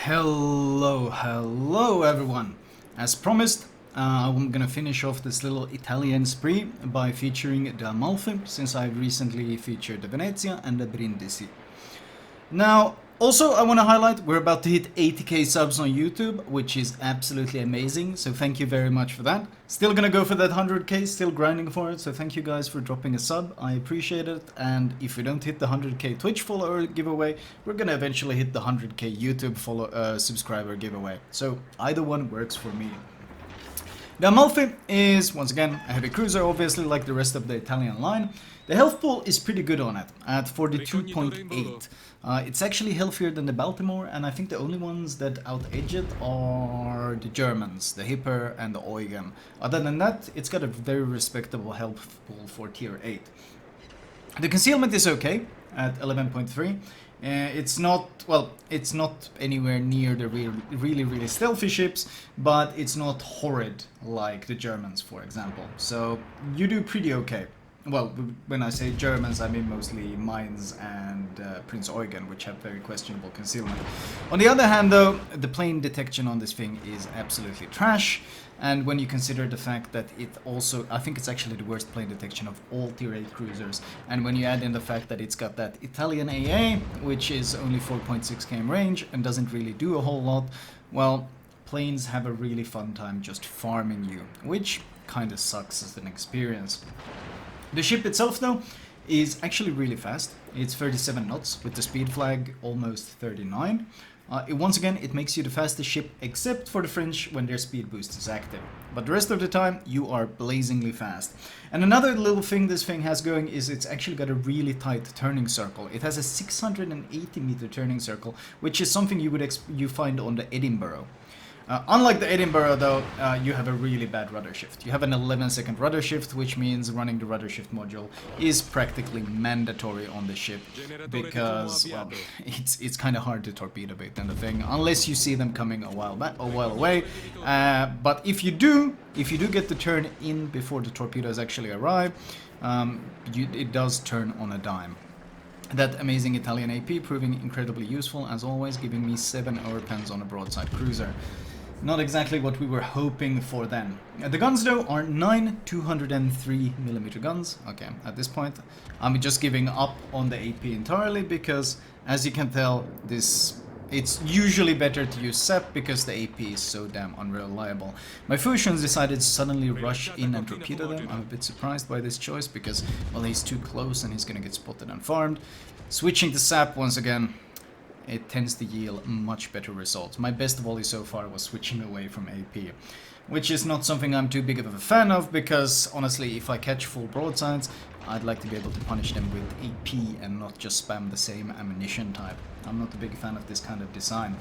Hello everyone. As promised, I'm gonna finish off this little Italian spree by featuring the Amalfi, since I've recently featured the Venezia and the Brindisi. Now, also I want to highlight we're about to hit 80k subs on YouTube, which is absolutely amazing, so thank you very much for that. Still gonna go for that 100k, still grinding for it, so thank you guys for dropping a sub, I appreciate it. And if we don't hit the 100k Twitch follower giveaway, we're gonna eventually hit the 100k YouTube subscriber giveaway, so either one works for me. The Amalfi is, once again, a heavy cruiser, obviously, like the rest of the Italian line. The health pool is pretty good on it, at 42.8. It's actually healthier than the Baltimore, and I think the only ones that out-edge it are the Germans, the Hipper and the Eugen. Other than that, it's got a very respectable health pool for tier 8. The concealment is okay, at 11.3. It's not anywhere near the really stealthy ships, but it's not horrid like the Germans, for example. So you do pretty okay. Well, when I say Germans, I mean mostly Mainz and Prince Eugen, which have very questionable concealment. On the other hand, though, the plane detection on this thing is absolutely trash. And when you consider the fact that it also, I think it's actually the worst plane detection of all tier 8 cruisers. And when you add in the fact that it's got that Italian AA, which is only 4.6 km range and doesn't really do a whole lot, well, planes have a really fun time just farming you, which kind of sucks as an experience. The ship itself, though, is actually really fast. It's 37 knots, with the speed flag almost 39. Once again, it makes you the fastest ship, except for the French when their speed boost is active. But the rest of the time, you are blazingly fast. And another little thing this thing has going is it's actually got a really tight turning circle. It has a 680 meter turning circle, which is something you find on the Edinburgh. Unlike the Edinburgh, though, you have a really bad rudder shift. You have an 11-second rudder shift, which means running the rudder shift module is practically mandatory on the ship, because, well, it's kind of hard to torpedo bait in the thing, unless you see them coming a while away. But if you do get the turn in before the torpedoes actually arrive, it does turn on a dime. That amazing Italian AP proving incredibly useful, as always, giving me 7 overpens on a broadside cruiser. Not exactly what we were hoping for then. The guns, though, are 9 203mm guns. Okay, at this point, I'm just giving up on the AP entirely, because, as you can tell, it's usually better to use SEP because the AP is so damn unreliable. My Fusions decided to suddenly rush in and torpedo them. I'm a bit surprised by this choice because, well, he's too close and he's gonna get spotted and farmed. Switching to SAP once again, it tends to yield much better results. My best volley so far was switching away from AP, which is not something I'm too big of a fan of, because honestly, if I catch full broadsides, I'd like to be able to punish them with AP and not just spam the same ammunition type. I'm not a big fan of this kind of design.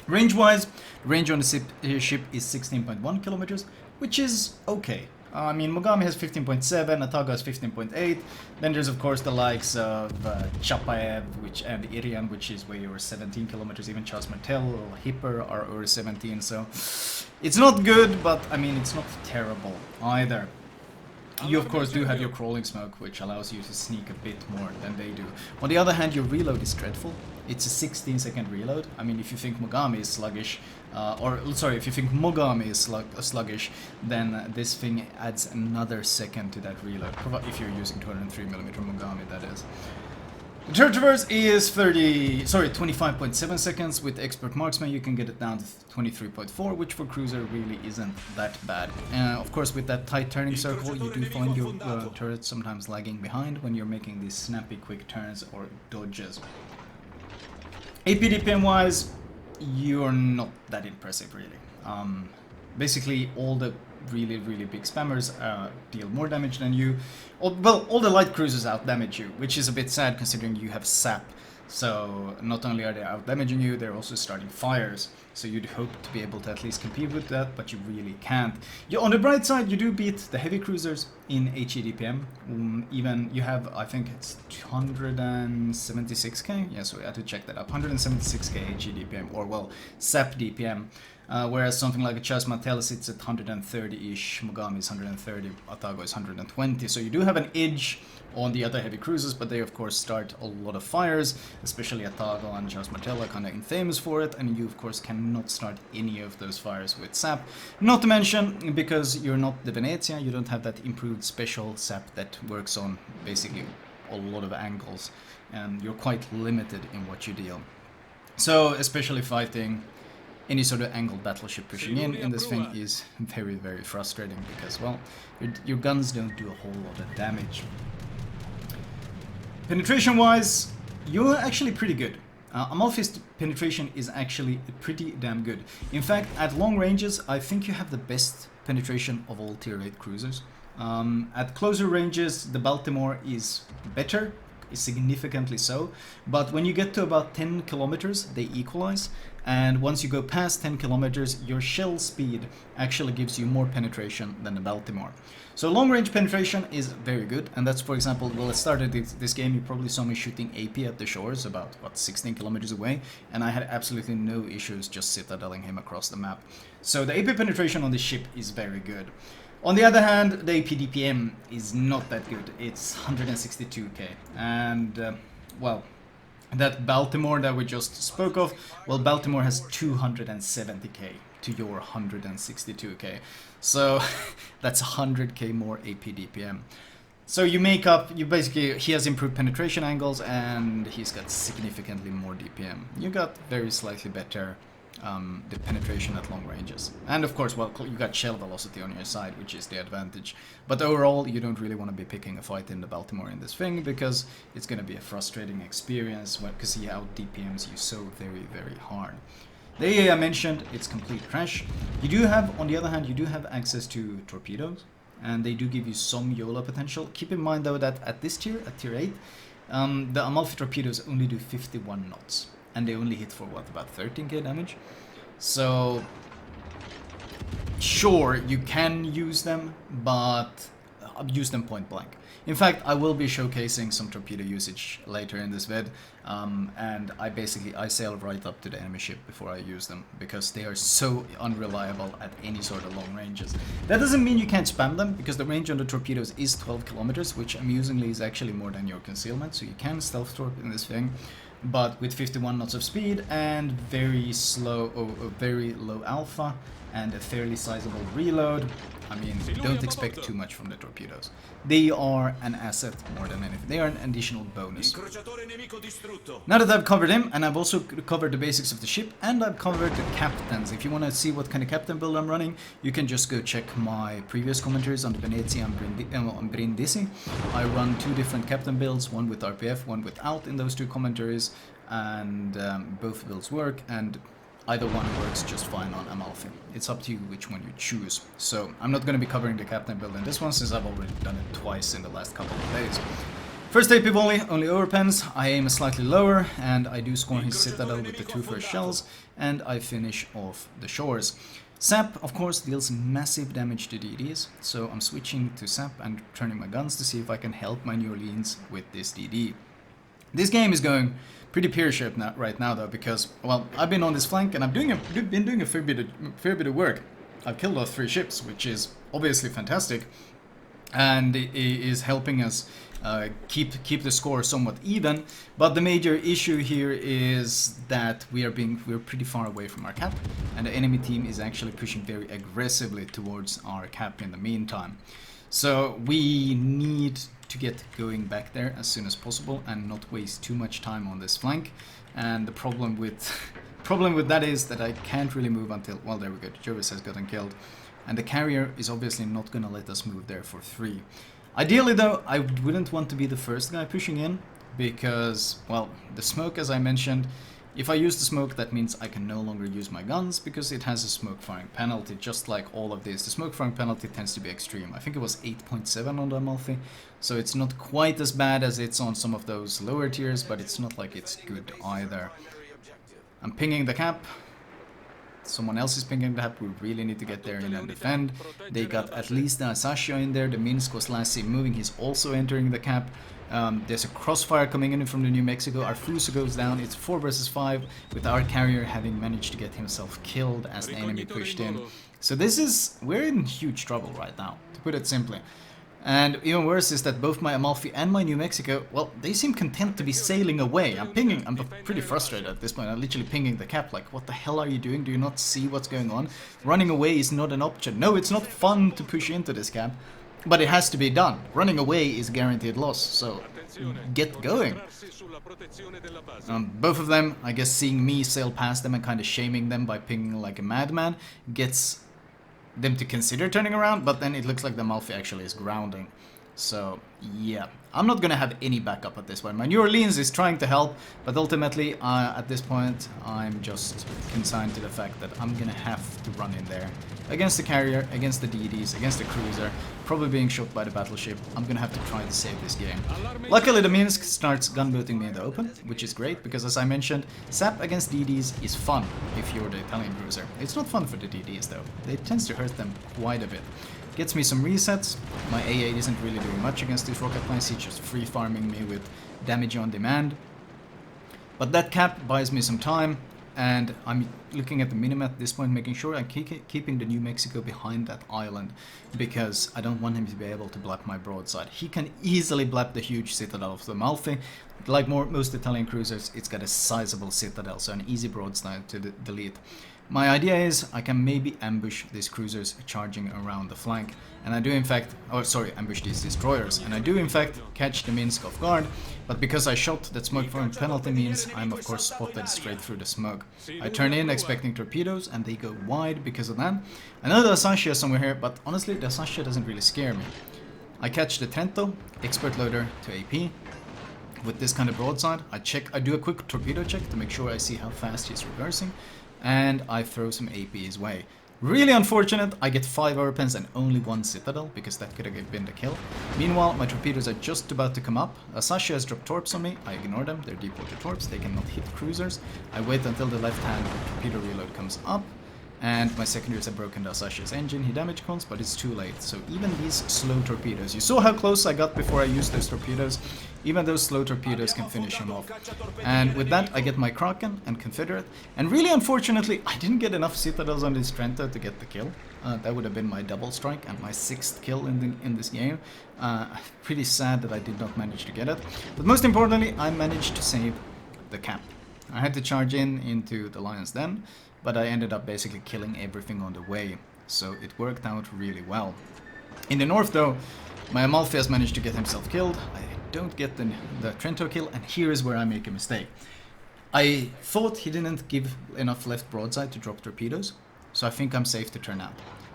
Range-wise, range on the ship is 16.1 kilometers, which is okay. I mean, Mogami has 15.7, Ataga has 15.8. Then there's, of course, the likes of Chapaev and Irian, which is way over 17 kilometers. Even Charles Martel or Hipper are over 17, so it's not good, but, I mean, it's not terrible either. You, of course, do have your crawling smoke, which allows you to sneak a bit more than they do. On the other hand, your reload is dreadful. It's a 16-second reload. I mean, if you think Mogami is sluggish, if you think Mogami is sluggish, then this thing adds another second to that reload, if you're using 203mm Mogami, that is. The turret traverse is 25.7 seconds. With expert marksman, you can get it down to 23.4, which for cruiser really isn't that bad. Of course, with that tight turning circle, you do find your turret sometimes lagging behind when you're making these snappy quick turns or dodges. AP DPM wise, you're not that impressive really. Basically, all the really big spammers deal more damage than you. Well, all the light cruisers out-damage you, which is a bit sad considering you have SAP. So not only are they out-damaging you, they're also starting fires. So you'd hope to be able to at least compete with that, but you really can't. On the bright side, you do beat the heavy cruisers in HE DPM. Even you have, I think it's 176k? Yeah, so we had to check that up. 176k HE DPM, or well, SAP DPM. Whereas something like a Chasmatel sits at 130-ish, Mogami is 130, Atago is 120. So you do have an edge on the other heavy cruisers, but they of course start a lot of fires, especially Atago and Chasmatel are kind of infamous for it, and you of course cannot start any of those fires with SAP. Not to mention, because you're not the Venezia, you don't have that improved special SAP that works on basically a lot of angles, and you're quite limited in what you deal. So especially fighting any sort of angled battleship pushing in this thing is very, very frustrating because, well, your guns don't do a whole lot of damage. Penetration-wise, you're actually pretty good. Amalfi's penetration is actually pretty damn good. In fact, at long ranges, I think you have the best penetration of all tier 8 cruisers. At closer ranges, the Baltimore is better, significantly so, but when you get to about 10 kilometers, they equalize. And once you go past 10 kilometers, your shell speed actually gives you more penetration than the Baltimore. So long range penetration is very good, and that's, for example, well, I started this game, you probably saw me shooting AP at the shores about, what, 16 kilometers away, and I had absolutely no issues just citadeling him across the map. So the AP penetration on the ship is very good. On the other hand, the AP DPM is not that good. It's 162k, and, well, that Baltimore that we just spoke of, well, Baltimore has 270k to your 162k. So that's 100k more AP DPM. So you make up, you basically, he has improved penetration angles and he's got significantly more DPM. You got very slightly better the penetration at long ranges. And of course, well, you got shell velocity on your side, which is the advantage. But overall, you don't really want to be picking a fight in the Baltimore in this thing, because it's going to be a frustrating experience, because he out DPMs you so very, very hard. The AA I mentioned, it's complete crash. You do have, on the other hand, you do have access to torpedoes, and they do give you some YOLO potential. Keep in mind though that at this tier, at tier 8, the Amalfi torpedoes only do 51 knots. And they only hit for, what, about 13k damage? So, sure, you can use them, but use them point blank. In fact, I will be showcasing some torpedo usage later in this vid, and I sail right up to the enemy ship before I use them, because they are so unreliable at any sort of long ranges. That doesn't mean you can't spam them, because the range on the torpedoes is 12 kilometers, which amusingly is actually more than your concealment, so you can stealth torp in this thing. But with 51 knots of speed and very slow, very low alpha and a fairly sizable reload, I mean, don't expect too much from the torpedoes. They are an asset more than anything. They are an additional bonus. Now that I've covered him, and I've also covered the basics of the ship, and I've covered the captains. If you want to see what kind of captain build I'm running, you can just go check my previous commentaries on the Venezia and Brindisi. I run 2 different captain builds, one with RPF, one without in those 2 commentaries, and both builds work, and either one works just fine on Amalfi. It's up to you which one you choose. So I'm not going to be covering the captain build in this one, since I've already done it twice in the last couple of days. First AP volley, only overpens. I aim slightly lower, and I do score his citadel with the 2 first shells, and I finish off the shores. SAP, of course, deals massive damage to DDs, so I'm switching to SAP and turning my guns to see if I can help my New Orleans with this DD. This game is going pretty pear-shaped right now, though, because, well, I've been on this flank and I've been doing a fair bit of work. I've killed off 3 ships, which is obviously fantastic, and it is helping us keep the score somewhat even. But the major issue here is that we're pretty far away from our cap, and the enemy team is actually pushing very aggressively towards our cap in the meantime. So we need to get going back there as soon as possible and not waste too much time on this flank. And the problem with that is that I can't really move until, well, there we go, Jervis has gotten killed, and the carrier is obviously not gonna let us move there for 3. Ideally though, I wouldn't want to be the first guy pushing in, because, well, the smoke, as I mentioned, if I use the smoke, that means I can no longer use my guns, because it has a smoke firing penalty, just like all of this. The smoke firing penalty tends to be extreme. I think it was 8.7 on the Amalfi, so it's not quite as bad as it's on some of those lower tiers, but it's not like it's good either. I'm pinging the cap. Someone else is pinging the hap. We really need to get there in and defend. They got at least the Asashio in there. The Minsk was last seen moving. He's also entering the cap. There's a crossfire coming in from the New Mexico. Our Fuso goes down. It's 4 versus 5 with our carrier having managed to get himself killed as the enemy pushed in. So we're in huge trouble right now, to put it simply. And even worse is that both my Amalfi and my New Mexico, well, they seem content to be sailing away. I'm pretty frustrated at this point. I'm literally pinging the cap like, what the hell are you doing? Do you not see what's going on? Running away is not an option. No, it's not fun to push into this cap, but it has to be done. Running away is guaranteed loss, so get going. Both of them, I guess seeing me sail past them and kind of shaming them by pinging like a madman gets them to consider turning around, but then it looks like the Amalfi actually is grounding. So yeah, I'm not gonna have any backup at this point. My New Orleans is trying to help, but ultimately at this point I'm just consigned to the fact that I'm gonna have to run in there against the carrier, against the DDs, against the cruiser, probably being shot by the battleship. I'm gonna have to try to save this game. Luckily the Minsk starts gunboating me in the open, which is great because, as I mentioned, SAP against DDs is fun if you're the Italian cruiser. It's not fun for the DDs though. It tends to hurt them quite a bit. Gets me some resets. My AA isn't really doing much against these rocket planes. He's just free farming me with damage on demand. But that cap buys me some time, and I'm looking at the minimap at this point, making sure I'm keeping the New Mexico behind that island, because I don't want him to be able to blap my broadside. He can easily blap the huge citadel of the Amalfi. Like most Italian cruisers, it's got a sizable citadel, so an easy broadside to delete. My idea is I can maybe ambush these cruisers charging around the flank, and I do in fact, ambush these destroyers, and I do in fact catch the Minsk off guard, but because I shot that smoke from penalty means I'm of course spotted straight through the smoke. I turn in expecting torpedoes and they go wide because of that. I know the Asashio is somewhere here, but honestly the Asashio doesn't really scare me. I catch the Trento, expert loader to AP. With this kind of broadside, I do a quick torpedo check to make sure I see how fast he's reversing, and I throw some AP his way. Really unfortunate, I get 5 overpens and only 1 citadel, because that could have been the kill. Meanwhile, my torpedoes are just about to come up. Asashio has dropped torps on me, I ignore them, they're deep water torps, they cannot hit cruisers. I wait until the left hand torpedo reload comes up, and my secondaries have broken the Asashio's engine. He damage cons, but it's too late. So even these slow torpedoes, you saw how close I got before I used those torpedoes. Even those slow torpedoes can finish him off. And with that, I get my Kraken and Confederate. And really unfortunately, I didn't get enough citadels on this Trento to get the kill. That would have been my double strike and my 6th kill in this game. Pretty sad that I did not manage to get it. But most importantly, I managed to save the cap. I had to charge into the Lion's Den, but I ended up basically killing everything on the way, so it worked out really well. In the north though, my Amalfi has managed to get himself killed. I don't get the Trento kill, and here is where I make a mistake. I thought he didn't give enough left broadside to drop torpedoes, so I think I'm safe to turn out.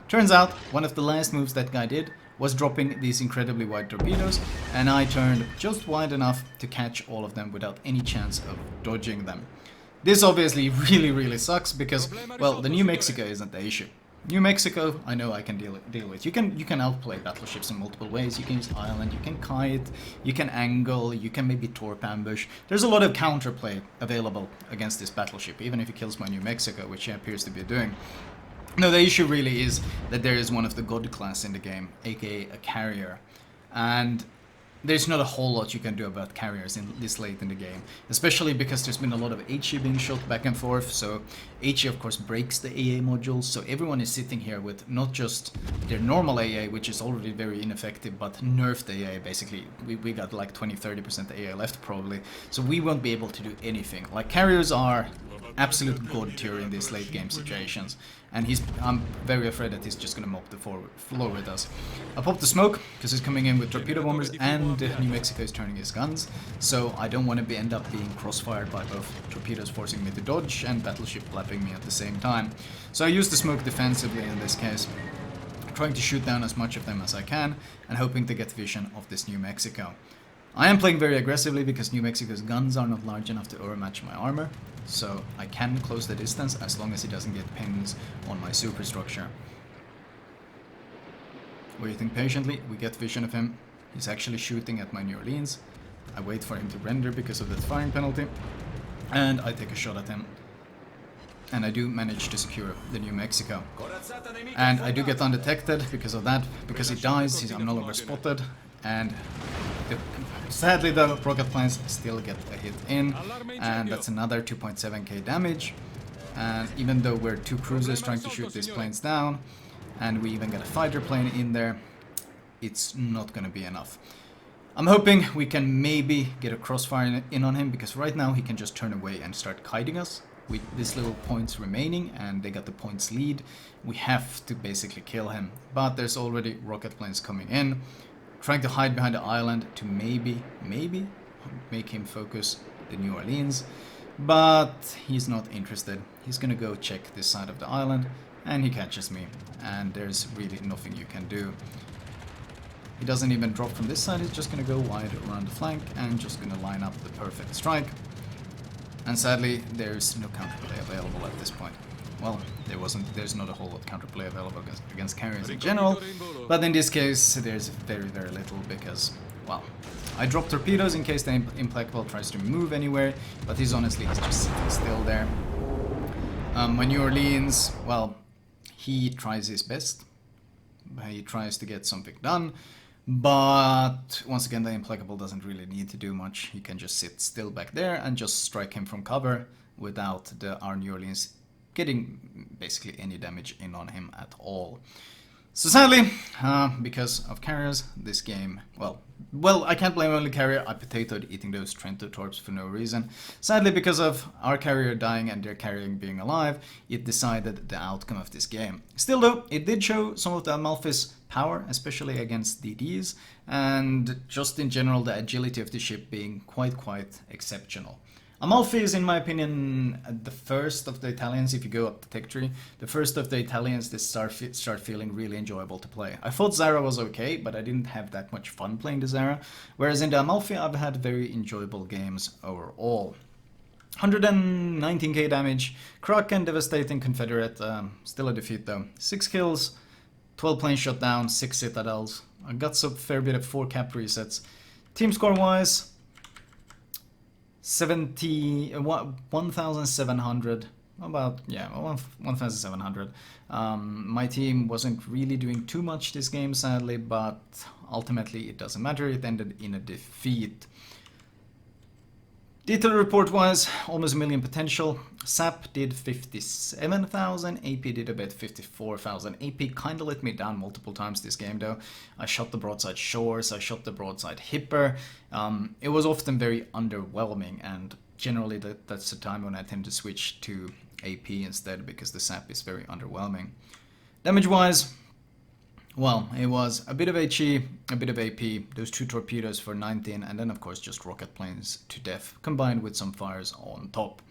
Turns out, one of the last moves that guy did was dropping these incredibly wide torpedoes, and I turned just wide enough to catch all of them without any chance of dodging them. This obviously really sucks because, well, the New Mexico isn't the issue. New Mexico, I know I can deal with. You can outplay battleships in multiple ways. You can use island, you can kite, you can angle, you can maybe torp ambush. There's a lot of counterplay available against this battleship, even if he kills my New Mexico, which he appears to be doing. No, the issue really is that there is one of the god class in the game, aka a carrier, and there's not a whole lot you can do about carriers this late in the game, especially because there's been a lot of HE being shot back and forth. So HE of course breaks the AA modules, so everyone is sitting here with not just their normal AA, which is already very ineffective, but nerfed AA basically. We got like 20-30% AA left probably, so we won't be able to do anything. Like, carriers are absolute god tier in these late game situations, and I'm very afraid that he's just gonna mop the floor with us. I popped the smoke because he's coming in with torpedo bombers, and New Mexico is turning his guns, so I don't want to end up being crossfired by both torpedoes forcing me to dodge and battleship blapping me at the same time. So I use the smoke defensively in this case, trying to shoot down as much of them as I can and hoping to get vision of this New Mexico. I am playing very aggressively because New Mexico's guns are not large enough to overmatch my armor, so I can close the distance as long as he doesn't get pings on my superstructure. Waiting patiently, we get vision of him. He's actually shooting at my New Orleans. I wait for him to render because of that firing penalty, and I take a shot at him. and I do manage to secure the New Mexico. And I do get undetected because of that, because he dies, I'm no longer spotted, and sadly the rocket planes still get a hit in, and that's another 2.7k damage. And even though we're 2 cruisers trying to shoot these planes down, and we even get a fighter plane in there, it's not gonna be enough. I'm hoping we can maybe get a crossfire in on him, because right now he can just turn away and start kiting us with these little points remaining, and they got the points lead. We have to basically kill him, but there's already rocket planes coming in, trying to hide behind the island to maybe make him focus the New Orleans, but he's not interested. He's gonna go check this side of the island, and he catches me, and there's really nothing you can do. He doesn't even drop from this side, he's just gonna go wide around the flank and just gonna line up the perfect strike. And sadly, there's no counterplay available at this point. Well, there's not a whole lot of counterplay available against carriers in general, but in this case, there's very, very little because, well, I drop torpedoes in case the Implacable tries to move anywhere, but he's just sitting still there. My New Orleans, well, he tries his best. He tries to get something done, but once again the Implacable doesn't really need to do much. He can just sit still back there and just strike him from cover without our New Orleans getting basically any damage in on him at all. So sadly, because of carriers, this game, well, I can't blame only carrier. I potatoed eating those Trento torps for no reason. Sadly, because of our carrier dying and their carrier being alive, it decided the outcome of this game. Still though, it did show some of the Amalfi's power, especially against DDs, and just in general the agility of the ship being quite exceptional. Amalfi is, in my opinion, the first of the Italians, if you go up the tech tree, the first of the Italians that start feeling really enjoyable to play. I thought Zara was okay, but I didn't have that much fun playing the Zara, whereas in the Amalfi I've had very enjoyable games overall. 119k damage, Croc and Devastating Confederate, still a defeat though. 6 kills, 12 planes shot down, 6 citadels. I got some fair bit of 4 cap resets. Team score wise, 1,700, about, yeah, 1,700. My team wasn't really doing too much this game, sadly, but ultimately it doesn't matter, it ended in a defeat. Detail report wise, almost a million potential. SAP did 57,000, AP did about 54,000. AP kinda let me down multiple times this game though. I shot the broadside Shores, I shot the broadside Hipper. It was often very underwhelming, and generally that's the time when I tend to switch to AP instead, because the SAP is very underwhelming. Damage wise, well, it was a bit of HE, a bit of AP, those 2 torpedoes for 19, and then of course just rocket planes to death, combined with some fires on top.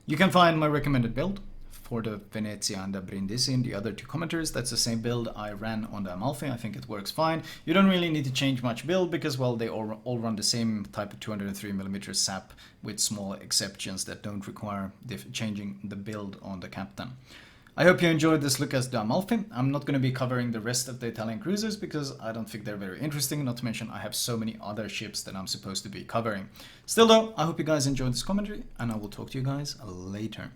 You can find my recommended build for the Venezia and the Brindisi in the other 2 commentaries. That's the same build I ran on the Amalfi. I think it works fine. You don't really need to change much build because, well, they all run the same type of 203mm SAP with small exceptions that don't require changing the build on the captain. I hope you enjoyed this look at the Amalfi. I'm not going to be covering the rest of the Italian cruisers because I don't think they're very interesting, not to mention I have so many other ships that I'm supposed to be covering. Still though, I hope you guys enjoyed this commentary, and I will talk to you guys later.